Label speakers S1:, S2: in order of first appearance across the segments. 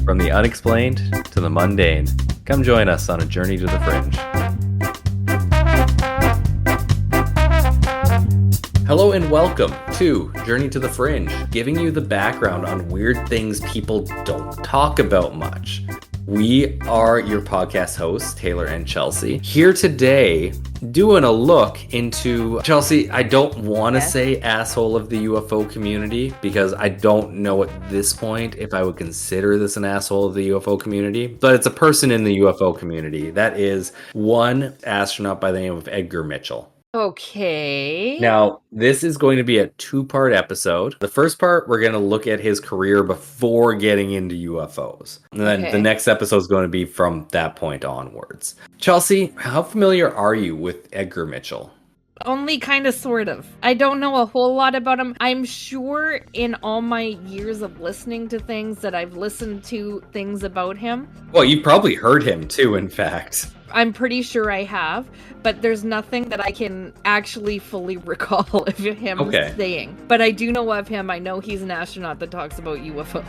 S1: From the unexplained to the mundane, come join us on a journey to the fringe. Hello and welcome to Journey to the Fringe, giving you the background on weird things people don't talk about much. We are your podcast hosts, Taylor and Chelsea, here today doing a look into, Chelsea, I don't want to say asshole of the UFO community because I don't know at this point if I would consider this an asshole of the UFO community, but it's a person in the UFO community. That is one astronaut by the name of Edgar Mitchell.
S2: Okay.
S1: Now, this is going to be a two-part episode. The first part, we're going to look at his career before getting into UFOs. And then the next episode is going to be from that point onwards. Chelsea, how familiar are you with Edgar Mitchell?
S2: Only kind of, sort of. I don't know a whole lot about him. I'm sure in all my years of listening to things that I've listened to things about him.
S1: Well, you've probably heard him too, in fact.
S2: I'm pretty sure I have, but there's nothing that I can actually fully recall of him saying. But I do know of him. I know he's an astronaut that talks about UFOs,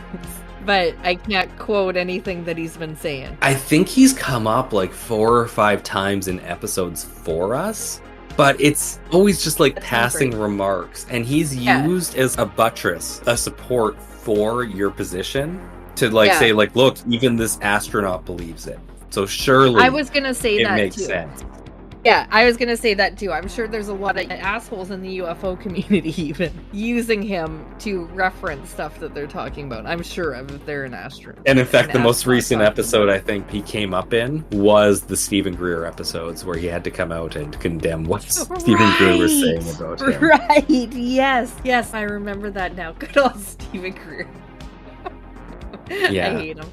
S2: but I can't quote anything that he's been saying.
S1: I think he's come up like 4 or 5 times in episodes for us, but it's always just like passing remarks, and he's used as a buttress, a support for your position to say like, look, even this astronaut believes it. So surely
S2: I was going to say that
S1: makes
S2: too.
S1: sense.
S2: Yeah, I was going to say that too. I'm sure there's a lot of assholes in the UFO community even using him to reference stuff that they're talking about. I'm sure of if they're an astronaut.
S1: And in fact, the most recent episode I think he came up in was the Stephen Greer episodes where he had to come out and condemn what Stephen Greer was saying about him.
S2: Right, yes, I remember that now. Good old Stephen Greer.
S1: Yeah.
S2: I hate him.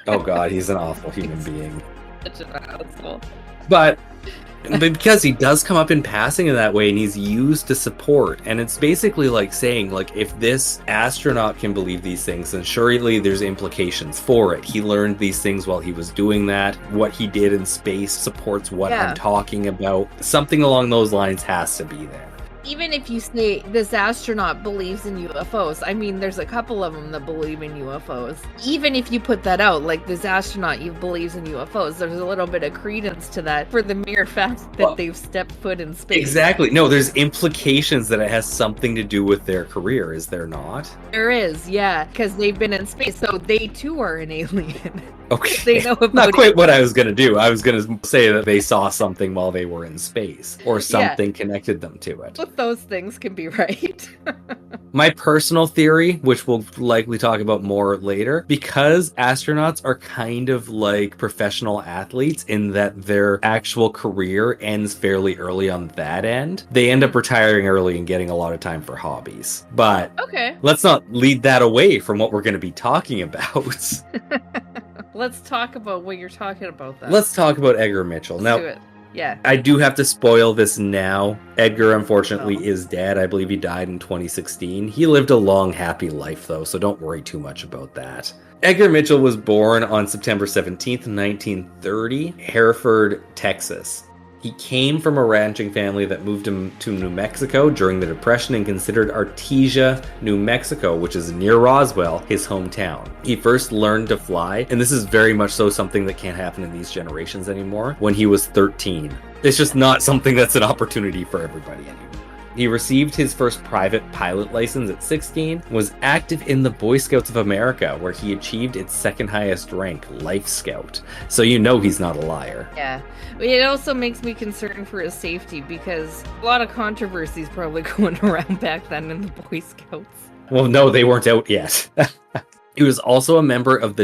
S1: Oh god, he's an awful human being.
S2: Such an asshole.
S1: But because he does come up in passing in that way, and he's used to support, and it's basically like saying, like, if this astronaut can believe these things, then surely there's implications for it. He learned these things while he was doing that. What he did in space supports what I'm talking about. Something along those lines has to be there.
S2: Even if you say this astronaut believes in UFOs, I mean, there's a couple of them that believe in UFOs. Even if you put that out, like this astronaut believes in UFOs, there's a little bit of credence to that for the mere fact that they've stepped foot in space.
S1: Exactly. No, there's implications that it has something to do with their career, is there not?
S2: There is, yeah, because they've been in space, so they too are an alien.
S1: Okay.
S2: They know about
S1: Not quite what I was going to do. I was going to say that they saw something while they were in space, or something connected them to it.
S2: Both those things can be right.
S1: My personal theory, which we'll likely talk about more later, because astronauts are kind of like professional athletes in that their actual career ends fairly early on that end, they end up retiring early and getting a lot of time for hobbies. But let's not lead that away from what we're going to be talking about.
S2: Let's talk about what you're talking about, then.
S1: Let's talk about Edgar Mitchell.
S2: Let's do it. Yeah.
S1: I do have to spoil this now. Edgar, unfortunately, is dead. I believe he died in 2016. He lived a long, happy life, though, so don't worry too much about that. Edgar Mitchell was born on September 17th, 1930, Hereford, Texas. He came from a ranching family that moved him to New Mexico during the Depression and considered Artesia, New Mexico, which is near Roswell, his hometown. He first learned to fly, and this is very much so something that can't happen in these generations anymore, when he was 13. It's just not something that's an opportunity for everybody anymore. He received his first private pilot license at 16, was active in the Boy Scouts of America, where he achieved its second highest rank, Life Scout. So you know he's not a liar.
S2: Yeah. It also makes me concerned for his safety, because a lot of controversies probably going around back then in the Boy Scouts.
S1: Well, no, they weren't out yet. He was also a member of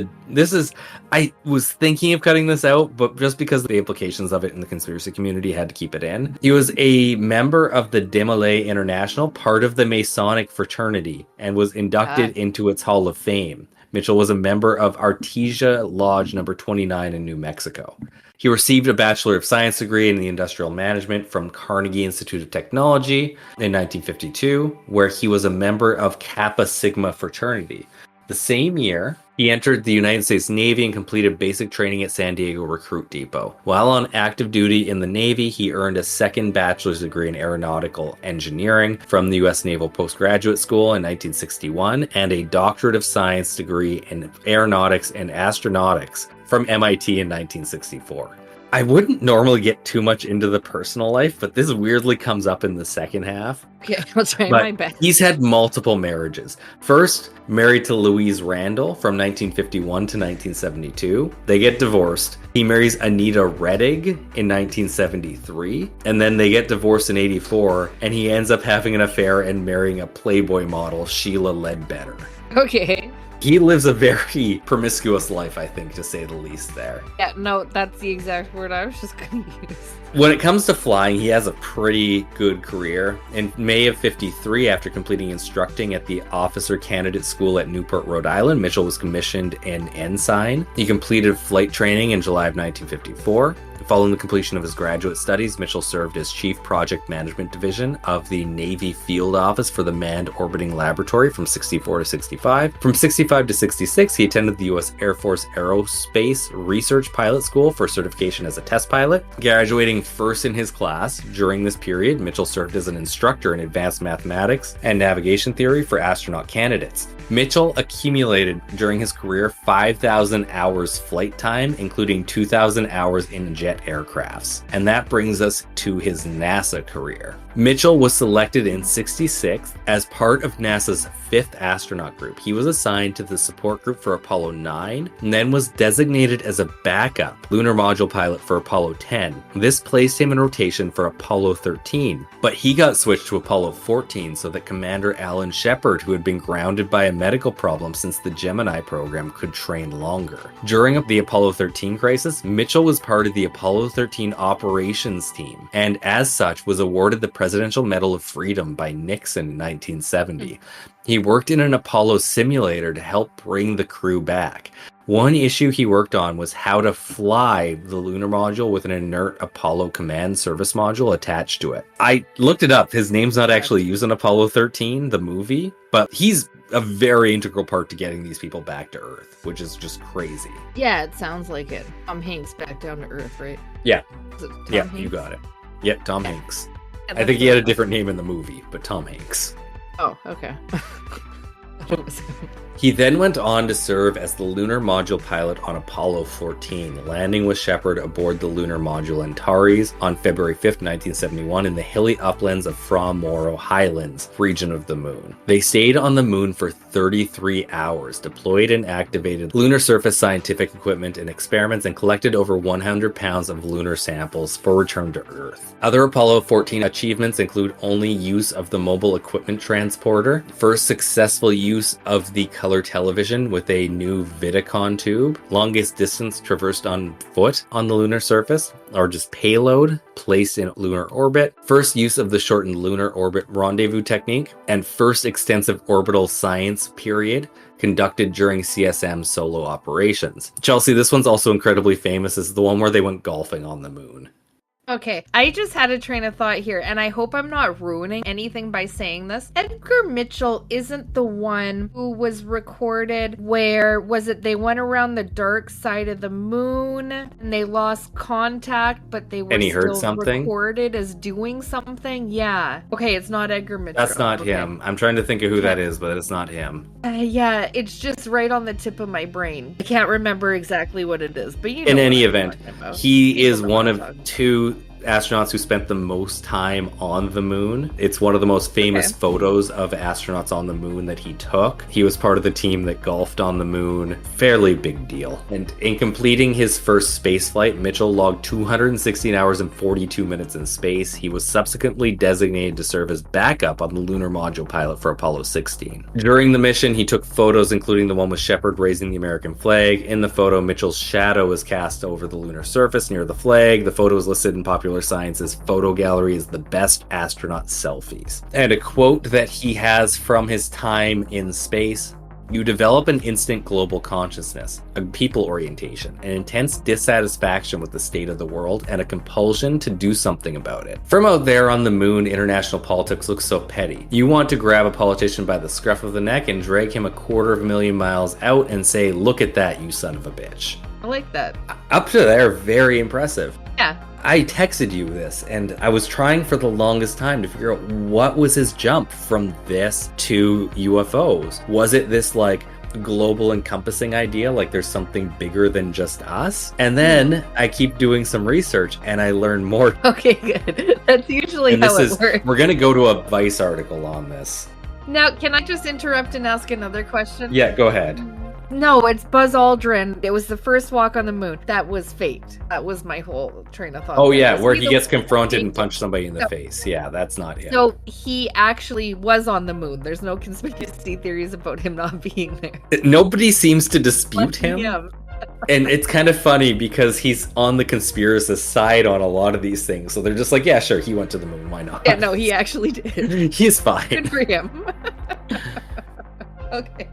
S1: I was thinking of cutting this out, but just because of the implications of it in the conspiracy community, I had to keep it in. He was a member of the Demolay International, part of the Masonic fraternity, and was inducted into its Hall of Fame. Mitchell was a member of Artesia Lodge number 29 in New Mexico. He received a Bachelor of Science degree in the Industrial Management from Carnegie Institute of Technology in 1952, where he was a member of Kappa Sigma fraternity. The same year, He entered the United States Navy and completed basic training at San Diego Recruit Depot. While on active duty in the Navy, he earned a second bachelor's degree in aeronautical engineering from the U.S. Naval Postgraduate School in 1961 and a doctorate of science degree in aeronautics and astronautics from MIT in 1964. I wouldn't normally get too much into the personal life, but this weirdly comes up in the second half.
S2: Okay, I'll try my best.
S1: He's had multiple marriages. First, married to Louise Randall from 1951 to 1972. They get divorced. He marries Anita Rettig in 1973, and then they get divorced in 84, and he ends up having an affair and marrying a Playboy model, Sheila Ledbetter.
S2: Okay.
S1: He lives a very promiscuous life, I think, to say the least there.
S2: Yeah, no, that's the exact word I was just going to use.
S1: When it comes to flying, he has a pretty good career. In May of 53, after completing instructing at the Officer Candidate School at Newport, Rhode Island, Mitchell was commissioned an ensign. He completed flight training in July of 1954. Following the completion of his graduate studies, Mitchell served as Chief Project Management Division of the Navy Field Office for the Manned Orbiting Laboratory from 64 to 65. From 65 to 66, he attended the U.S. Air Force Aerospace Research Pilot School for certification as a test pilot. Graduating first in his class, during this period, Mitchell served as an instructor in advanced mathematics and navigation theory for astronaut candidates. Mitchell accumulated during his career 5,000 hours flight time, including 2,000 hours in jet aircrafts. And that brings us to his NASA career. Mitchell was selected in 66 as part of NASA's 5th astronaut group. He was assigned to the support group for Apollo 9 and then was designated as a backup lunar module pilot for Apollo 10. This placed him in rotation for Apollo 13, but he got switched to Apollo 14 so that Commander Alan Shepard, who had been grounded by a medical problem since the Gemini program, could train longer. During the Apollo 13 crisis, Mitchell was part of the Apollo 13 operations team, and as such was awarded the Presidential Medal of Freedom by Nixon in 1970. He worked in an Apollo simulator to help bring the crew back. One issue he worked on was how to fly the lunar module with an inert Apollo command service module attached to it. I looked it up. His name's not actually used in Apollo 13, the movie, but he's a very integral part to getting these people back to Earth, which is just crazy.
S2: Yeah, it sounds like it. Tom Hanks back down to Earth, right?
S1: Yeah.
S2: Yeah,
S1: you got it. Yep, Tom Hanks. I think he had a different name in the movie, but Tom Hanks.
S2: Oh, okay.
S1: He then went on to serve as the lunar module pilot on Apollo 14, landing with Shepard aboard the lunar module Antares on February 5th, 1971 in the hilly uplands of Fra Mauro Highlands region of the moon. They stayed on the moon for 33 hours, deployed and activated lunar surface scientific equipment and experiments, and collected over 100 pounds of lunar samples for return to Earth. Other Apollo 14 achievements include only use of the mobile equipment transporter, first successful use of the color television with a new Vidicon tube, longest distance traversed on foot on the lunar surface, or just payload placed in lunar orbit, first use of the shortened lunar orbit rendezvous technique, and first extensive orbital science period conducted during CSM solo operations. Chelsea, this one's also incredibly famous. This is the one where they went golfing on the moon.
S2: Okay, I just had a train of thought here, and I hope I'm not ruining anything by saying this. Edgar Mitchell isn't the one who was recorded where, was it they went around the dark side of the moon and they lost contact, but they were still recorded as doing something? Yeah. Okay, it's not Edgar Mitchell.
S1: That's not him. I'm trying to think of who that is, but it's not him.
S2: Yeah, it's just right on the tip of my brain. I can't remember exactly what it is, but you know.
S1: In any event, he is one of two astronauts who spent the most time on the moon. It's one of the most famous photos of astronauts on the moon that he took. He was part of the team that golfed on the moon. Fairly big deal. And in completing his first space flight, Mitchell logged 216 hours and 42 minutes in space. He was subsequently designated to serve as backup on the lunar module pilot for Apollo 16. During the mission, he took photos, including the one with Shepard raising the American flag. In the photo, Mitchell's shadow is cast over the lunar surface near the flag. The photo is listed in Popular Science's photo gallery as the best astronaut selfies. And a quote that he has from his time in space: You develop an instant global consciousness, a people orientation, an intense dissatisfaction with the state of the world, and a compulsion to do something about it. From out there on the moon, international politics looks so petty. You want to grab a politician by the scruff of the neck and drag him 250,000 miles out and say, "Look at that, you son of a bitch."
S2: I like that.
S1: Up to there, very impressive.
S2: Yeah.
S1: I texted you this, and I was trying for the longest time to figure out what was his jump from this to UFOs. Was it this like global encompassing idea, like there's something bigger than just us? And then I keep doing some research and I learn more.
S2: Okay, good. That's usually
S1: And
S2: how it works.
S1: we're gonna go to a Vice article on this.
S2: Now, can I just interrupt and ask another question?
S1: Yeah, go ahead.
S2: No, it's Buzz Aldrin. It was the first walk on the moon. That was faked. That was my whole train of thought.
S1: Oh
S2: That
S1: yeah,
S2: was
S1: where
S2: either
S1: he gets
S2: way
S1: confronted and
S2: faked.
S1: punched somebody in the
S2: No.
S1: face. Yeah, that's not him.
S2: So he actually was on the moon. There's no conspiracy theories about him not being there.
S1: Nobody seems to dispute him.
S2: Yeah.
S1: And it's kind of funny because he's on the conspiracist side on a lot of these things. So they're just like, yeah, sure, he went to the moon. Why not?
S2: Yeah, no, he actually did.
S1: He's fine.
S2: Good for him. Okay.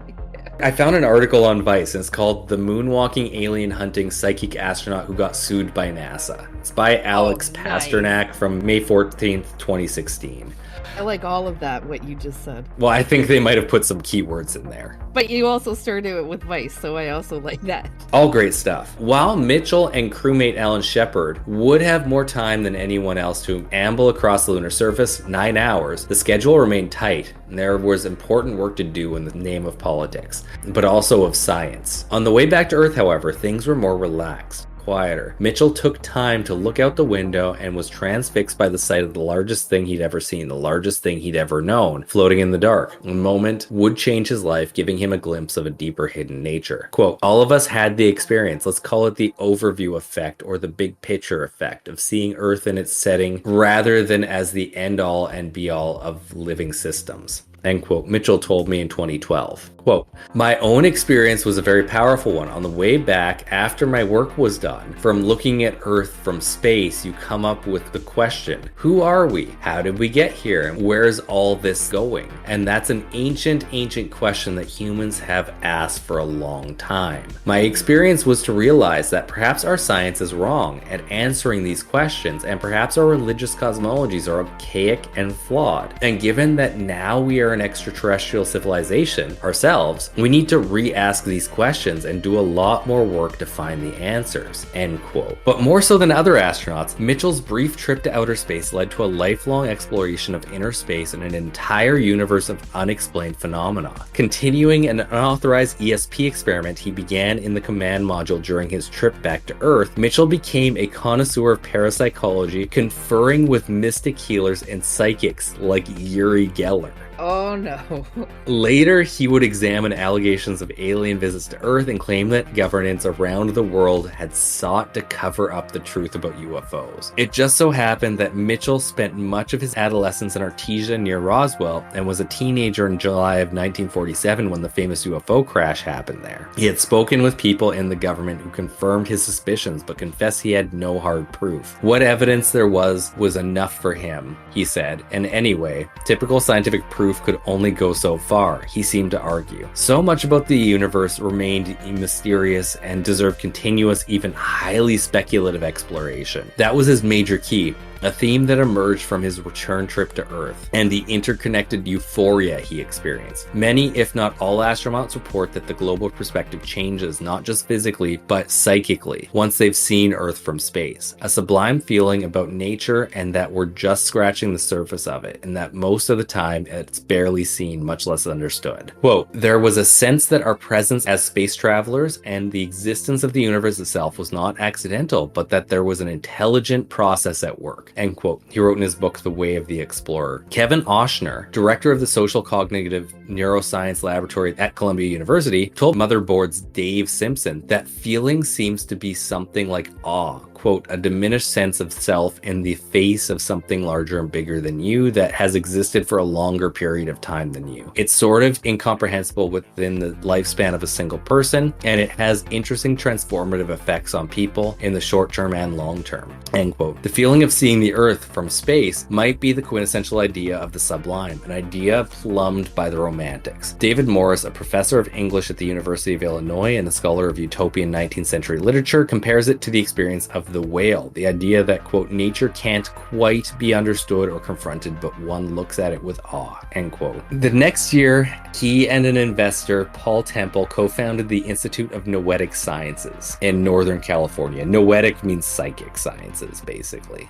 S1: I found an article on Vice, and it's called "The Moonwalking Alien Hunting Psychic Astronaut Who Got Sued by NASA." It's by Alex
S2: nice.
S1: Pasternak from May 14th, 2016.
S2: I like all of that, what you just said.
S1: Well, I think they might have put some keywords in there.
S2: But you also started it with Vice, so I also like that.
S1: All great stuff. While Mitchell and crewmate Alan Shepard would have more time than anyone else to amble across the lunar surface, 9 hours, the schedule remained tight, and there was important work to do in the name of politics, but also of science. On the way back to Earth, however, things were more relaxed. Quieter. Mitchell took time to look out the window and was transfixed by the sight of the largest thing he'd ever seen, the largest thing he'd ever known, floating in the dark. A moment would change his life, giving him a glimpse of a deeper hidden nature. Quote, "All of us had the experience, let's call it the overview effect or the big picture effect of seeing Earth in its setting rather than as the end all and be all of living systems." End quote. Mitchell told me in 2012. Quote, "My own experience was a very powerful one. On the way back, after my work was done, from looking at Earth from space, you come up with the question, who are we? How did we get here? And where's all this going? And that's an ancient question that humans have asked for a long time. My experience was to realize that perhaps our science is wrong at answering these questions, and perhaps our religious cosmologies are archaic and flawed. And given that now we are an extraterrestrial civilization ourselves, we need to re-ask these questions and do a lot more work to find the answers." End quote. But more so than other astronauts, Mitchell's brief trip to outer space led to a lifelong exploration of inner space and an entire universe of unexplained phenomena. Continuing an unauthorized ESP experiment he began in the command module during his trip back to Earth, Mitchell became a connoisseur of parapsychology, conferring with mystic healers and psychics like Uri Geller.
S2: Oh no.
S1: Later, he would examine allegations of alien visits to Earth and claim that governments around the world had sought to cover up the truth about UFOs. It just so happened that Mitchell spent much of his adolescence in Artesia near Roswell and was a teenager in July of 1947 when the famous UFO crash happened there. He had spoken with people in the government who confirmed his suspicions but confessed he had no hard proof. What evidence there was enough for him, he said, and anyway, typical scientific proof could only go so far, he seemed to argue. So much about the universe remained mysterious and deserved continuous, even highly speculative exploration. That was his major key, a theme that emerged from his return trip to Earth, and the interconnected euphoria he experienced. Many, if not all astronauts report that the global perspective changes not just physically, but psychically, once they've seen Earth from space. A sublime feeling about nature and that we're just scratching the surface of it, and that most of the time it's barely seen, much less understood. Quote, "There was a sense that our presence as space travelers and the existence of the universe itself was not accidental, but that there was an intelligent process at work." End quote. He wrote in his book, The Way of the Explorer. Kevin Oshner, director of the Social Cognitive Neuroscience Laboratory at Columbia University, told Motherboard's Dave Simpson that feeling seems to be something like awe. quote, a diminished sense of self in the face of something larger and bigger than you that has existed for a longer period of time than you. It's sort of incomprehensible within the lifespan of a single person, and it has interesting transformative effects on people in the short term and long term, end quote. The feeling of seeing the Earth from space might be the quintessential idea of the sublime, an idea plumbed by the Romantics. David Morris, a professor of English at the University of Illinois and a scholar of utopian 19th century literature, compares it to the experience of the whale, the idea that, quote, nature can't quite be understood or confronted, but one looks at it with awe, end quote. The next year, he and an investor, Paul Temple, co-founded the Institute of Noetic Sciences in Northern California. Noetic means psychic sciences, basically.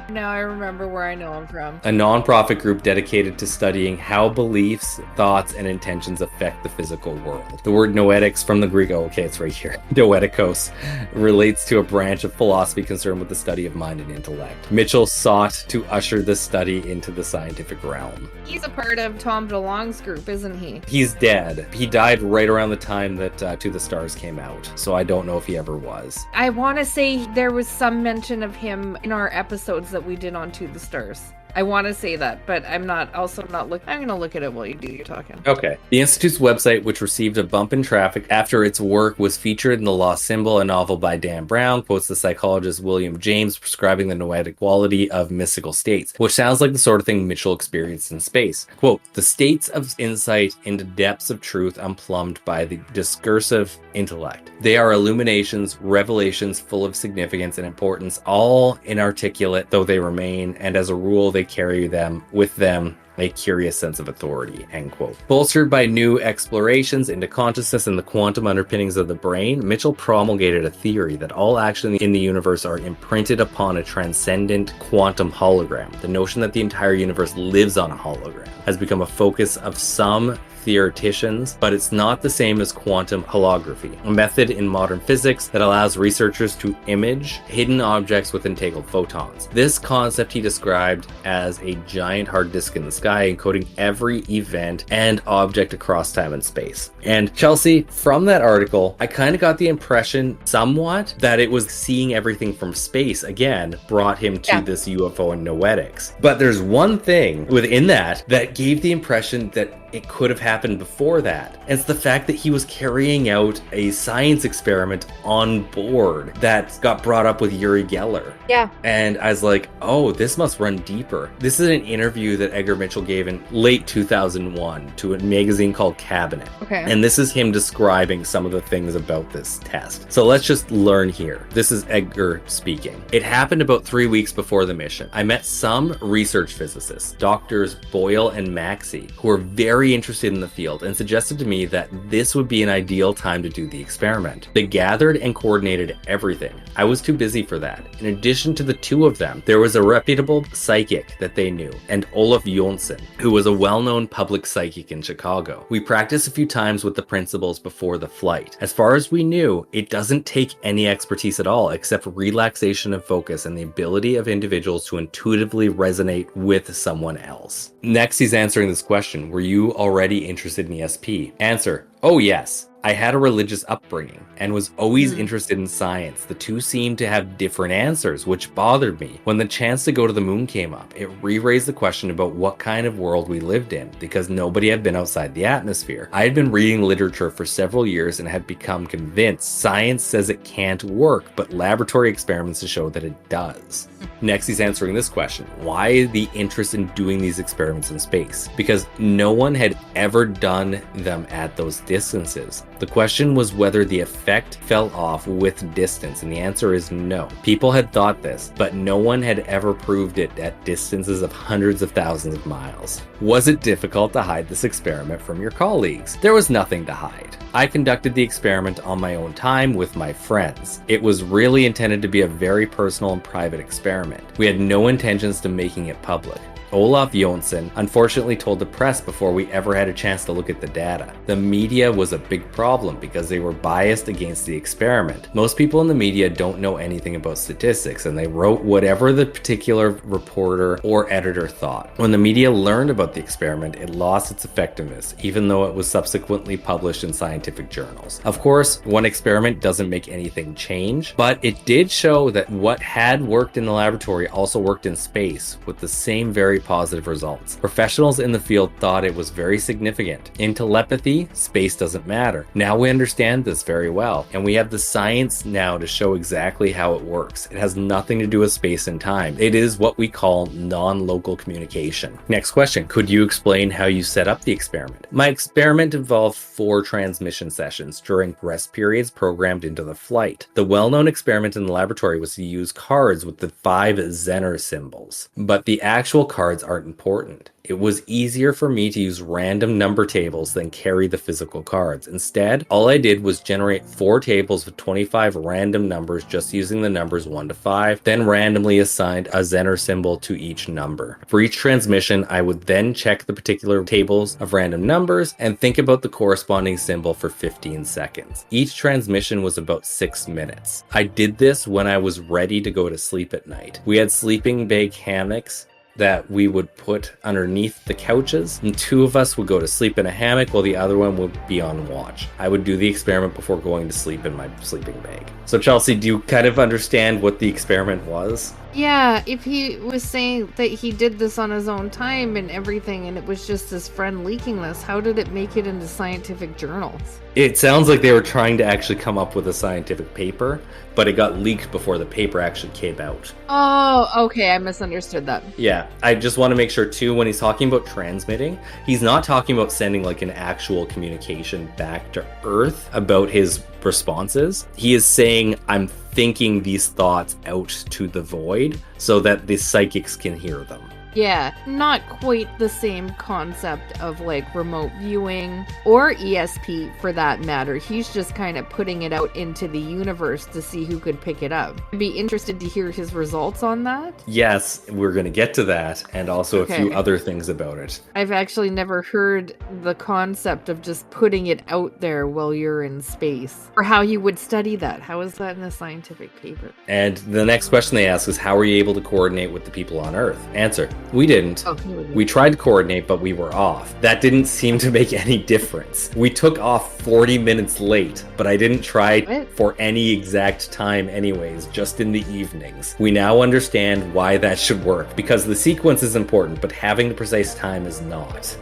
S2: Now I remember where I know him from.
S1: A non-profit group dedicated to studying how beliefs, thoughts, and intentions affect the physical world. The word noetics, from the Greek, it's right here, noetikos, relates to a branch of philosophy concerned with the study of mind and intellect. Mitchell sought to usher this study into the scientific realm.
S2: He's a part of Tom DeLonge's group, isn't he?
S1: He's dead. He died right around the time that To the Stars came out, so I don't know if he ever was.
S2: I want to say there was some mention of him in our episodes that we did on To the Stars. I want to say that, but I'm not looking. I'm going to look at it while you do your talking.
S1: Okay. The Institute's website, which received a bump in traffic after its work was featured in The Lost Symbol, a novel by Dan Brown, quotes the psychologist William James prescribing the noetic quality of mystical states, which sounds like the sort of thing Mitchell experienced in space. Quote, the states of insight into depths of truth unplumbed by the discursive intellect. They are illuminations, revelations full of significance and importance, all inarticulate though they remain, and as a rule they carry them with them a curious sense of authority, end quote. Bolstered by new explorations into consciousness and the quantum underpinnings of the brain, Mitchell promulgated a theory that all action in the universe are imprinted upon a transcendent quantum hologram. The notion that the entire universe lives on a hologram has become a focus of some theoreticians, but it's not the same as quantum holography, a method in modern physics that allows researchers to image hidden objects with entangled photons. This concept he described as a giant hard disk in the sky, encoding every event and object across time and space. And Chelsea, from that article, I kind of got the impression somewhat that it was seeing everything from space again brought him to this UFO and noetics. But there's one thing within that gave the impression that it could have happened before that. It's the fact that he was carrying out a science experiment on board that got brought up with Uri Geller.
S2: Yeah.
S1: And I was like, oh, this must run deeper. This is an interview that Edgar Mitchell gave in late 2001 to a magazine called Cabinet.
S2: Okay.
S1: And this is him describing some of the things about this test. So let's just learn here. This is Edgar speaking. It happened about 3 weeks before the mission. I met some research physicists, Doctors Boyle and Maxey, who were very interested in the field and suggested to me that this would be an ideal time to do the experiment. They gathered and coordinated everything. I was too busy for that. In addition to the two of them, there was a reputable psychic that they knew, and Olaf Jonsson, who was a well-known public psychic in Chicago. We practiced a few times with the principals before the flight. As far as we knew, it doesn't take any expertise at all except relaxation of focus and the ability of individuals to intuitively resonate with someone else. Next, he's answering this question. Were you already interested in ESP? Answer, oh yes. I had a religious upbringing and was always interested in science. The two seemed to have different answers, which bothered me. When the chance to go to the moon came up, it re-raised the question about what kind of world we lived in, because nobody had been outside the atmosphere. I had been reading literature for several years and had become convinced science says it can't work, but laboratory experiments show that it does. Next, he's answering this question. Why the interest in doing these experiments in space? Because no one had ever done them at those distances. The question was whether the effect fell off with distance, and the answer is no. People had thought this, but no one had ever proved it at distances of hundreds of thousands of miles. Was it difficult to hide this experiment from your colleagues? There was nothing to hide. I conducted the experiment on my own time with my friends. It was really intended to be a very personal and private experiment. We had no intentions to making it public. Olaf Jonsson unfortunately told the press before we ever had a chance to look at the data. The media was a big problem because they were biased against the experiment. Most people in the media don't know anything about statistics, and they wrote whatever the particular reporter or editor thought. When the media learned about the experiment, it lost its effectiveness, even though it was subsequently published in scientific journals. Of course, one experiment doesn't make anything change, but it did show that what had worked in the laboratory also worked in space with the same very positive results. Professionals in the field thought it was very significant. In telepathy, space doesn't matter. Now we understand this very well, and we have the science now to show exactly how it works. It has nothing to do with space and time. It is what we call non-local communication. Next question. Could you explain how you set up the experiment? My experiment involved 4 transmission sessions during rest periods programmed into the flight. The well-known experiment in the laboratory was to use cards with the 5 Zener symbols, but the actual cards aren't important. It was easier for me to use random number tables than carry the physical cards. Instead, all I did was generate 4 tables with 25 random numbers just using the numbers 1 to 5, then randomly assigned a Zener symbol to each number. For each transmission, I would then check the particular tables of random numbers and think about the corresponding symbol for 15 seconds. Each transmission was about 6 minutes. I did this when I was ready to go to sleep at night. We had sleeping bag hammocks that we would put underneath the couches, and 2 of us would go to sleep in a hammock while the other one would be on watch. I would do the experiment before going to sleep in my sleeping bag. So Chelsea, do you kind of understand what the experiment was?
S2: Yeah, if he was saying that he did this on his own time and everything, and it was just his friend leaking this, how did it make it into scientific journals?
S1: It sounds like they were trying to actually come up with a scientific paper, but it got leaked before the paper actually came out.
S2: Oh, okay, I misunderstood that.
S1: Yeah, I just want to make sure too, when he's talking about transmitting, he's not talking about sending like an actual communication back to Earth about his responses. He is saying, I'm thinking these thoughts out to the void so that the psychics can hear them.
S2: Yeah, not quite the same concept of like remote viewing or ESP for that matter. He's just kind of putting it out into the universe to see who could pick it up. I'd be interested to hear his results on that.
S1: Yes, we're going to get to that, and also a few other things about it.
S2: I've actually never heard the concept of just putting it out there while you're in space, or how you would study that. How is that in a scientific paper?
S1: And the next question they ask is, how were you able to coordinate with the people on Earth? Answer. We didn't.
S2: Oh,
S1: we tried to coordinate, but we were off. That didn't seem to make any difference. We took off 40 minutes late, but I didn't try for any exact time anyways, just in the evenings. We now understand why that should work, because the sequence is important, but having the precise time is not.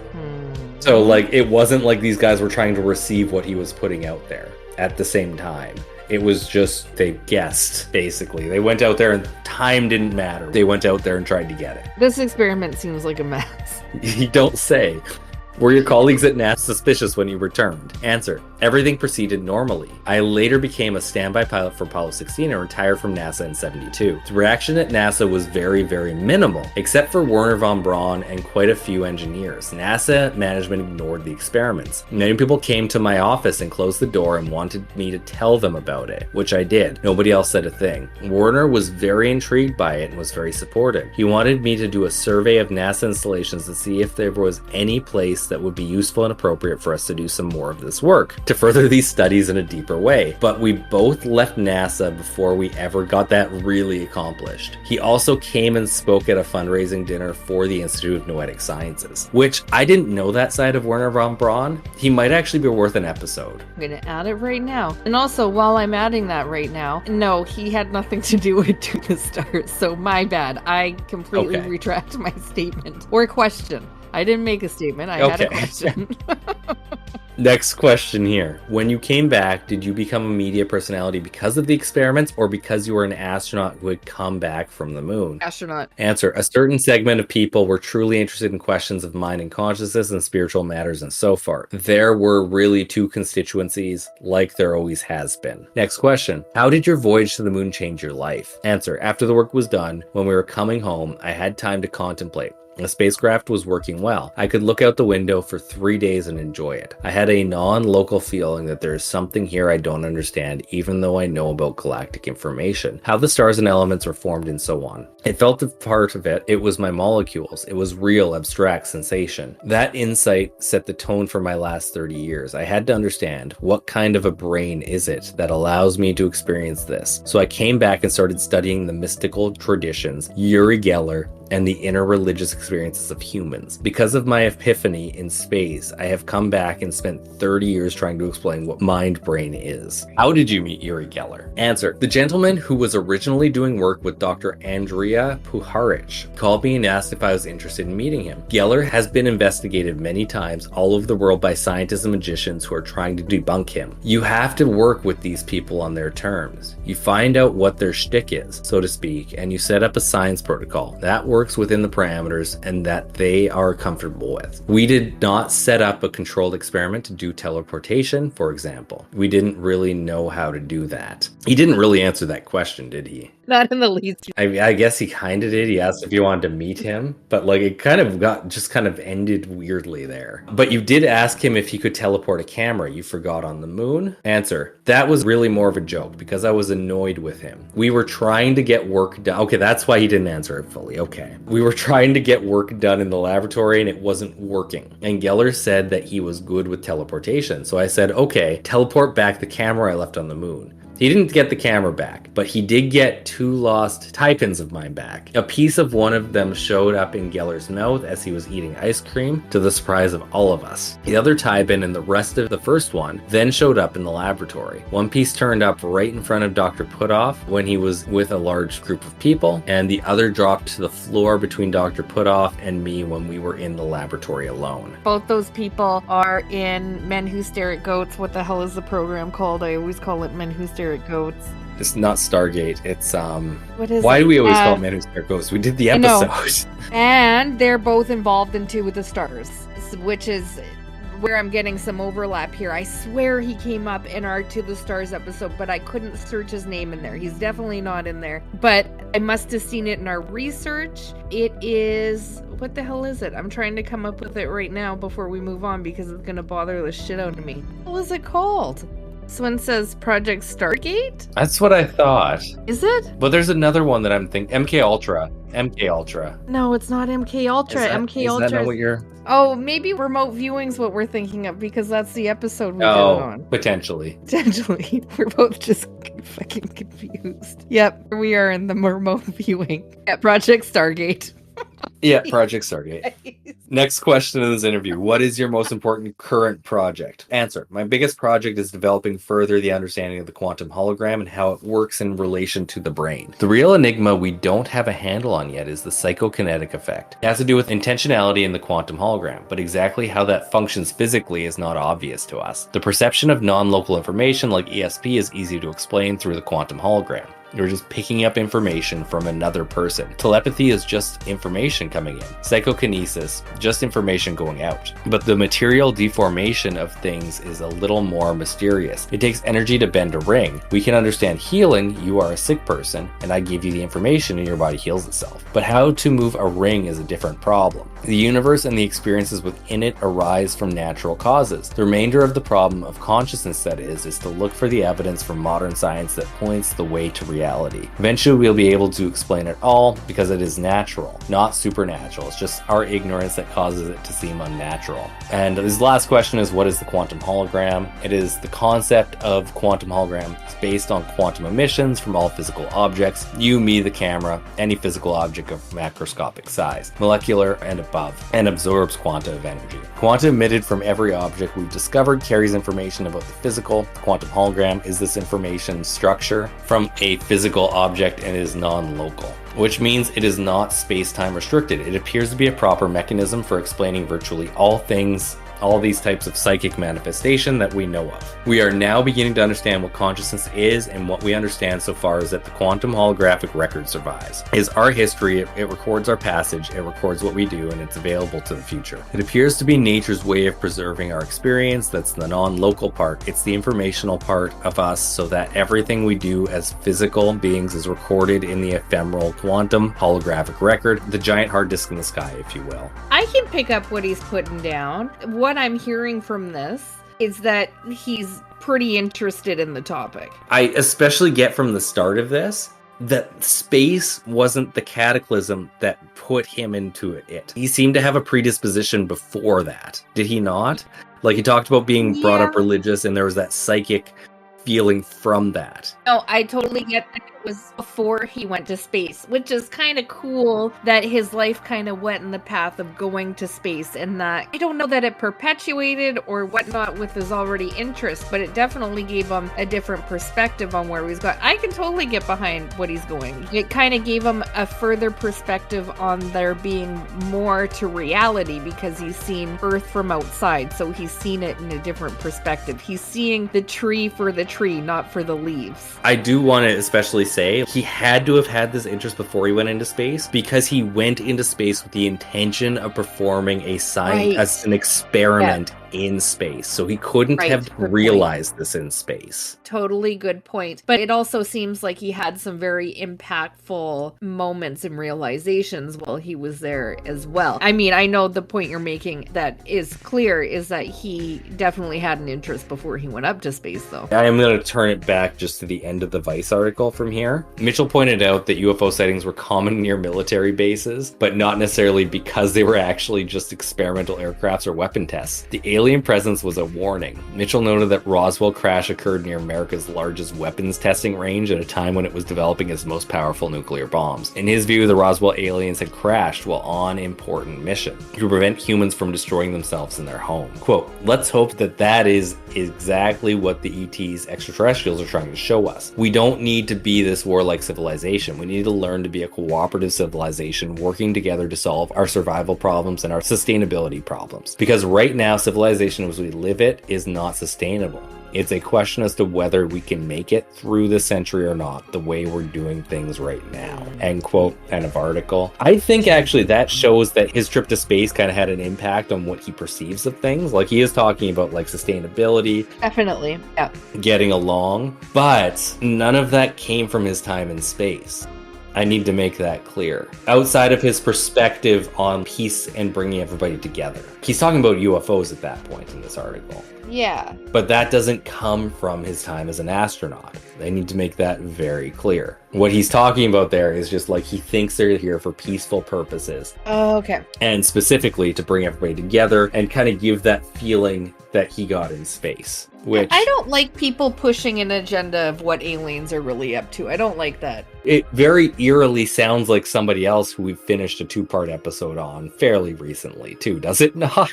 S1: So, like, it wasn't like these guys were trying to receive what he was putting out there at the same time. It was just, they guessed, basically. They went out there and time didn't matter. They went out there and tried to get it.
S2: This experiment seems like a mess.
S1: You don't say. Were your colleagues at NASA suspicious when you returned? Answer. Everything proceeded normally. I later became a standby pilot for Apollo 16 and retired from NASA in 72. The reaction at NASA was very, very minimal, except for Werner von Braun and quite a few engineers. NASA management ignored the experiments. Many people came to my office and closed the door and wanted me to tell them about it, which I did. Nobody else said a thing. Werner was very intrigued by it and was very supportive. He wanted me to do a survey of NASA installations to see if there was any place that would be useful and appropriate for us to do some more of this work, to further these studies in a deeper way. But we both left NASA before we ever got that really accomplished. He also came and spoke at a fundraising dinner for the Institute of Noetic Sciences, which I didn't know that side of Werner von Braun. He might actually be worth an episode.
S2: I'm gonna add it right now. And also, while I'm adding that right now, no, he had nothing to do with To the Stars, so my bad. I completely retract my statement. Or question. I didn't make a statement. I had a question.
S1: Next question here. When you came back, did you become a media personality because of the experiments or because you were an astronaut who had come back from the moon?
S2: Astronaut.
S1: Answer. A certain segment of people were truly interested in questions of mind and consciousness and spiritual matters and so forth. There were really 2 constituencies, like there always has been. Next question. How did your voyage to the moon change your life? Answer. After the work was done, when we were coming home, I had time to contemplate. The spacecraft was working well. I could look out the window for 3 days and enjoy it. I had a non-local feeling that there is something here I don't understand, even though I know about galactic information, how the stars and elements were formed and so on. It felt a part of it. It was my molecules. It was real, abstract sensation. That insight set the tone for my last 30 years. I had to understand, what kind of a brain is it that allows me to experience this? So I came back and started studying the mystical traditions, Uri Geller, and the inner religious experiences of humans. Because of my epiphany in space, I have come back and spent 30 years trying to explain what mind-brain is. How did you meet Uri Geller? Answer: the gentleman who was originally doing work with Dr. Andrija Puharich called me and asked if I was interested in meeting him. Geller has been investigated many times all over the world by scientists and magicians who are trying to debunk him. You have to work with these people on their terms. You find out what their shtick is, so to speak, and you set up a science protocol. That works within the parameters and that they are comfortable with. We did not set up a controlled experiment to do teleportation, for example. We didn't really know how to do that. He didn't really answer that question, did he?
S2: Not in the least.
S1: I guess he kind of did. He asked if you wanted to meet him, but like it kind of ended weirdly there. But you did ask him if he could teleport a camera you forgot on the moon. Answer: that was really more of a joke because I was annoyed with him. We were trying to get work done. Okay, that's why he didn't answer it fully. Okay. We were trying to get work done in the laboratory and it wasn't working. And Geller said that he was good with teleportation. So I said, okay, teleport back the camera I left on the moon. He didn't get the camera back, but he did get 2 lost tie pins of mine back. A piece of one of them showed up in Geller's mouth as he was eating ice cream, to the surprise of all of us. The other tie pin and the rest of the first one then showed up in the laboratory. One piece turned up right in front of Dr. Putoff when he was with a large group of people, and the other dropped to the floor between Dr. Putoff and me when we were in the laboratory alone.
S2: Both those people are in Men Who Stare at Goats. What the hell is the program called? I always call it Men Who Stare at Goats.
S1: It's not Stargate. It's
S2: What is
S1: why
S2: it?
S1: do we always call it Men Who Stare at Ghosts? We did the episode.
S2: And they're both involved in Two with the Stars, which is where I'm getting some overlap here. I swear he came up in our To the Stars episode, but I couldn't search his name in there. He's definitely not in there. But I must have seen it in our research. It is... what the hell is it? I'm trying to come up with it right now before we move on because it's going to bother the shit out of me. What is it called? This one says Project Stargate?
S1: That's what I thought.
S2: Is it?
S1: But there's another one that I'm thinking. MK Ultra.
S2: No, it's not MK Ultra.
S1: Is that not what you're...
S2: Oh, maybe remote viewing's what we're thinking of because that's the episode we did it on.
S1: Potentially.
S2: Potentially. We're both just fucking confused. Yep, we are in the remote viewing at Project Stargate.
S1: Yeah, Project Stargate. Next question in this interview. What is your most important current project? Answer. My biggest project is developing further the understanding of the quantum hologram and how it works in relation to the brain. The real enigma we don't have a handle on yet is the psychokinetic effect. It has to do with intentionality in the quantum hologram, but exactly how that functions physically is not obvious to us. The perception of non-local information like ESP is easy to explain through the quantum hologram. You're just picking up information from another person. Telepathy is just information coming in. Psychokinesis, just information going out. But the material deformation of things is a little more mysterious. It takes energy to bend a ring. We can understand healing. You are a sick person, and I give you the information and your body heals itself. But how to move a ring is a different problem. The universe and the experiences within it arise from natural causes. The remainder of the problem of consciousness, that is to look for the evidence from modern science that points the way to reality. Eventually we'll be able to explain it all because it is natural, not supernatural. It's just our ignorance that causes it to seem unnatural. And this last question is, what is the quantum hologram? It is the concept of quantum hologram. It's based on quantum emissions from all physical objects, you, me, the camera, any physical object of macroscopic size, molecular and above, and absorbs quanta of energy. Quanta emitted from every object we've discovered carries information about the physical. The quantum hologram is this information structure from a physical object and is non-local, which means it is not space-time restricted. It appears to be a proper mechanism for explaining virtually all things all these types of psychic manifestation that we know of. We are now beginning to understand what consciousness is, and what we understand so far is that the quantum holographic record survives. It's our history, it records our passage, it records what we do, and it's available to the future. It appears to be nature's way of preserving our experience. That's the non-local part. It's the informational part of us, so that everything we do as physical beings is recorded in the ephemeral quantum holographic record, the giant hard disk in the sky, if you will.
S2: I can pick up what he's putting down. What I'm hearing from this is that he's pretty interested in the topic.
S1: I especially get from the start of this that space wasn't the cataclysm that put him into it. He seemed to have a predisposition before that. Did he not? Like, he talked about being brought up religious, and there was that psychic feeling from that.
S2: No, I totally get that it was before he went to space, which is kind of cool that his life kind of went in the path of going to space, and that I don't know that it perpetuated or whatnot with his already interest, but it definitely gave him a different perspective on where he's going. I can totally get behind what he's going. It kind of gave him a further perspective on there being more to reality, because he's seen Earth from outside, so he's seen it in a different perspective. He's seeing the tree for the tree, not for the leaves.
S1: I do want to especially say he had to have had this interest before he went into space, because he went into space with the intention of performing a as an experiment in space. So he couldn't have realized this in space.
S2: Totally good point. But it also seems like he had some very impactful moments and realizations while he was there as well. I mean, I know the point you're making that is clear is that he definitely had an interest before he went up to space, though.
S1: I am going to turn it back just to the end of the Vice article from here. Mitchell pointed out that UFO sightings were common near military bases, but not necessarily because they were actually just experimental aircrafts or weapon tests. The alien presence was a warning. Mitchell noted that Roswell crash occurred near America's largest weapons testing range at a time when it was developing its most powerful nuclear bombs. In his view, the Roswell aliens had crashed while on important mission to prevent humans from destroying themselves in their home. Quote, let's hope that is exactly what the ET's extraterrestrials are trying to show us. We don't need to be this warlike civilization. We need to learn to be a cooperative civilization working together to solve our survival problems and our sustainability problems. Because right now, civilization as we live it is not sustainable. It's a question as to whether we can make it through the century or not, the way we're doing things right now. End quote, end of article. I think actually that shows that his trip to space kind of had an impact on what he perceives of things. Like, he is talking about like sustainability.
S2: Definitely, yeah.
S1: Getting along, but none of that came from his time in space. I need to make that clear. Outside of his perspective on peace and bringing everybody together. He's talking about UFOs at that point in this article.
S2: Yeah.
S1: But that doesn't come from his time as an astronaut. They need to make that very clear. What he's talking about there is just like he thinks they're here for peaceful purposes.
S2: Oh, okay.
S1: And specifically to bring everybody together and kind of give that feeling that he got in space. Which
S2: I don't like people pushing an agenda of what aliens are really up to. I don't like that.
S1: It very eerily sounds like somebody else who we've finished a 2-part episode on fairly recently too, does it not?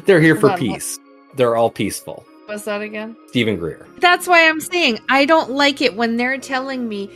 S1: They're here for peace. They're all peaceful.
S2: What's that again?
S1: Stephen Greer.
S2: That's why I'm saying I don't like it when they're telling me,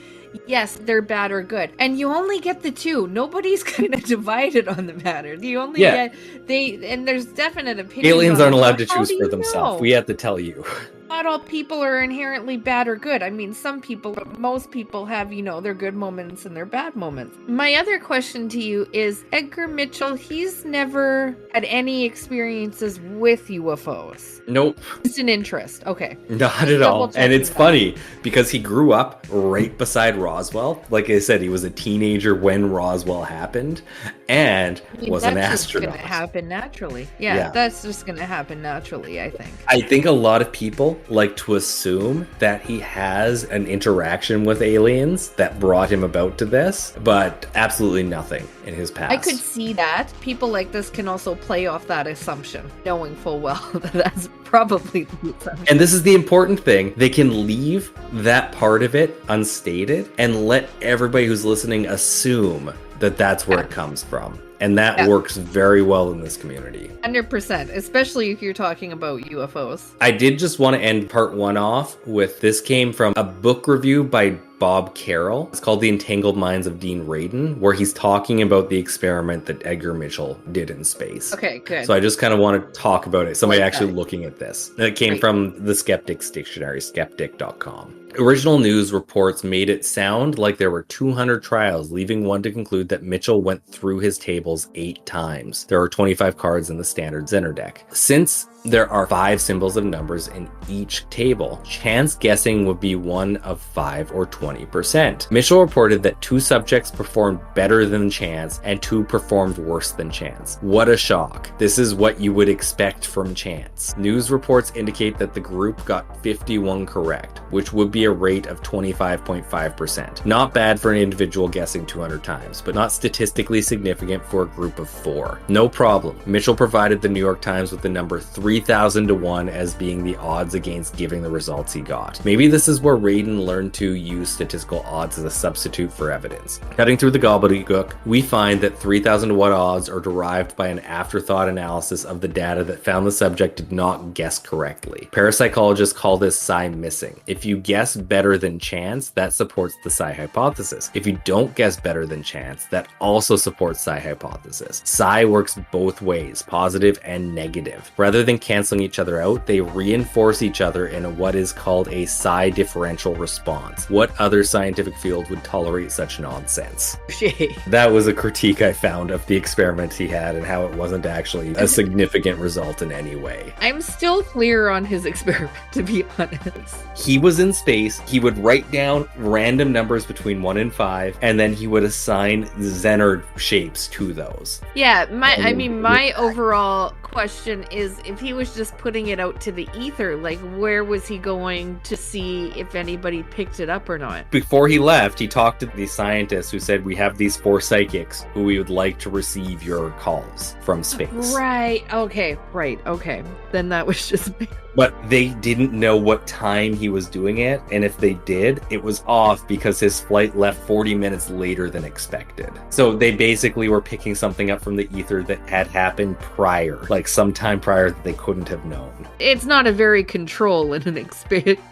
S2: yes, they're bad or good. And you only get the two. Nobody's kind of divided on the matter. You only get, and there's definite opinions.
S1: Aliens aren't allowed to choose for themselves. We have to tell you.
S2: Not all people are inherently bad or good. I mean, some people, most people have, their good moments and their bad moments. My other question to you is, Edgar Mitchell, he's never had any experiences with UFOs.
S1: Nope.
S2: Just an interest. Okay.
S1: Not at all. And it's funny because he grew up right beside Roswell. Like I said, he was a teenager when Roswell happened and was an astronaut. That's just going to
S2: happen naturally. Yeah, that's just going to happen naturally, I think.
S1: I think a lot of people like to assume that he has an interaction with aliens that brought him about to this, but absolutely nothing in his past.
S2: I could see that. People like this can also play off that assumption, knowing full well that that's probably the assumption.
S1: And this is the important thing. They can leave that part of it unstated and let everybody who's listening assume that that's where it comes from. And that works very well in this community.
S2: 100%, especially if you're talking about UFOs.
S1: I did just want to end part 1 off with this came from a book review by Bob Carroll. It's called The Entangled Minds of Dean Radin, where he's talking about the experiment that Edgar Mitchell did in space.
S2: Okay, good.
S1: So I just kind of want to talk about it. Somebody
S2: Like
S1: actually
S2: that.
S1: looking at this. It came from the Skeptics Dictionary, skeptic.com. Original news reports made it sound like there were 200 trials, leaving one to conclude that Mitchell went through his tables 8 times. There are 25 cards in the standard Zinner deck. Since there are 5 symbols of numbers in each table, chance guessing would be one of 5 or 20%. Mitchell reported that 2 subjects performed better than chance and 2 performed worse than chance. What a shock. This is what you would expect from chance. News reports indicate that the group got 51 correct, which would be a rate of 25.5%. Not bad for an individual guessing 200 times, but not statistically significant for a group of 4. No problem. Mitchell provided the New York Times with the number 3,000 to 1 as being the odds against giving the results he got. Maybe this is where Radin learned to use statistical odds as a substitute for evidence. Cutting through the gobbledygook, we find that 3,000 to 1 odds are derived by an afterthought analysis of the data that found the subject did not guess correctly. Parapsychologists call this psi missing. If you guess better than chance, that supports the psi hypothesis. If you don't guess better than chance, that also supports psi hypothesis. Psi works both ways, positive and negative. Rather than canceling each other out, they reinforce each other in what is called a psi differential response. What other scientific field would tolerate such nonsense? That was a critique I found of the experiment he had and how it wasn't actually a significant result in any way.
S2: I'm still clear on his experiment, to be honest.
S1: He was in space. He would write down random numbers between 1 and 5, and then he would assign Zener shapes to those.
S2: Yeah, my overall question is, if he was just putting it out to the ether, like, where was he going to see if anybody picked it up or not?
S1: Before he left, he talked to the scientists who said, we have these 4 psychics who we would like to receive your calls from space.
S2: Right. Okay. Then that was just me.
S1: But they didn't know what time he was doing it, and if they did, it was off because his flight left 40 minutes later than expected. So they basically were picking something up from the ether that had happened prior, like sometime prior that they couldn't have known.
S2: It's not a very control in an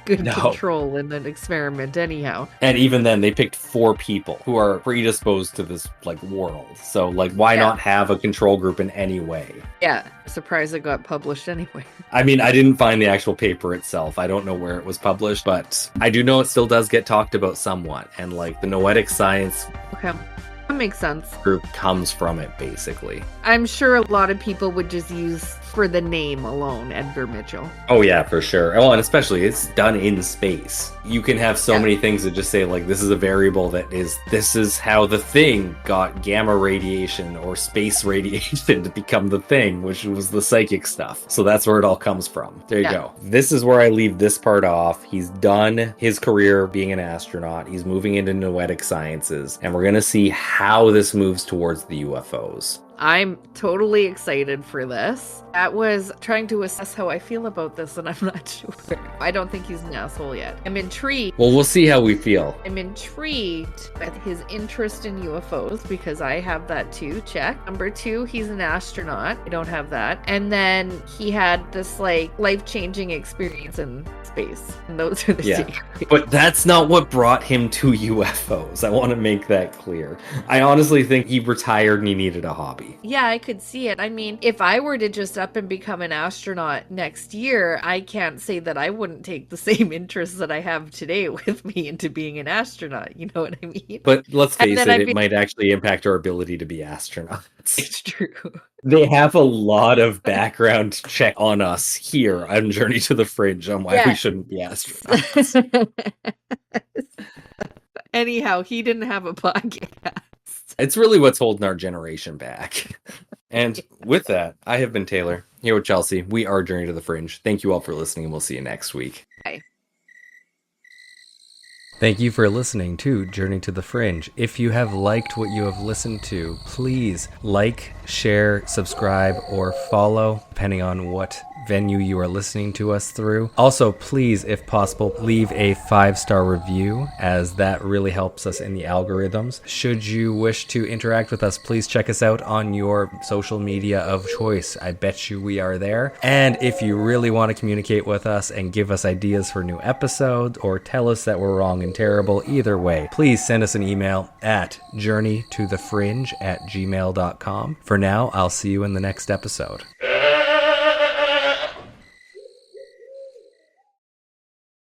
S2: control in an experiment anyhow.
S1: And even then, they picked 4 people who are predisposed to this like world. So like, why not have a control group in any way?
S2: Yeah, surprised it got published anyway.
S1: I mean, I didn't find the actual paper itself. I don't know where it was published, but I do know it still does get talked about somewhat. And like the noetic science
S2: that makes sense.
S1: Group comes from it, basically.
S2: I'm sure a lot of people would just use for the name alone, Edgar Mitchell.
S1: Oh yeah, for sure. Oh, and especially it's done in space. You can have so many things that just say like, this is a variable this is how the thing got gamma radiation or space radiation to become the thing, which was the psychic stuff. So that's where it all comes from. There you go. This is where I leave this part off. He's done his career being an astronaut. He's moving into noetic sciences, and we're going to see how this moves towards the UFOs.
S2: I'm totally excited for this. That was trying to assess how I feel about this, and I'm not sure. I don't think he's an asshole yet. I'm intrigued.
S1: Well, we'll see how we feel.
S2: I'm intrigued with his interest in UFOs, because I have that too. Check. Number 2, he's an astronaut. I don't have that. And then he had this like life-changing experience in space. And those are the secrets.
S1: But that's not what brought him to UFOs. I want to make that clear. I honestly think he retired and he needed a hobby.
S2: Yeah, I could see it. I mean, if I were to just up and become an astronaut next year, I can't say that I wouldn't take the same interests that I have today with me into being an astronaut. You know what I mean?
S1: But let's face it, it might actually impact our ability to be astronauts.
S2: It's true.
S1: They have a lot of background check on us here on Journey to the Fringe on why we shouldn't be astronauts.
S2: Anyhow, he didn't have a podcast.
S1: It's really what's holding our generation back. And with that, I have been Taylor, here with Chelsea. We are Journey to the Fringe. Thank you all for listening, and we'll see you next week.
S2: Bye.
S1: Thank you for listening to Journey to the Fringe. If you have liked what you have listened to, please like, share, subscribe, or follow. depending on what venue you are listening to us through. Also, please, if possible, leave a 5-star review, as that really helps us in the algorithms. Should you wish to interact with us, please check us out on your social media of choice. I bet you we are there. And if you really want to communicate with us and give us ideas for new episodes, or tell us that we're wrong and terrible, either way, please send us an email at journeytothefringe@gmail.com. For now, I'll see you in the next episode.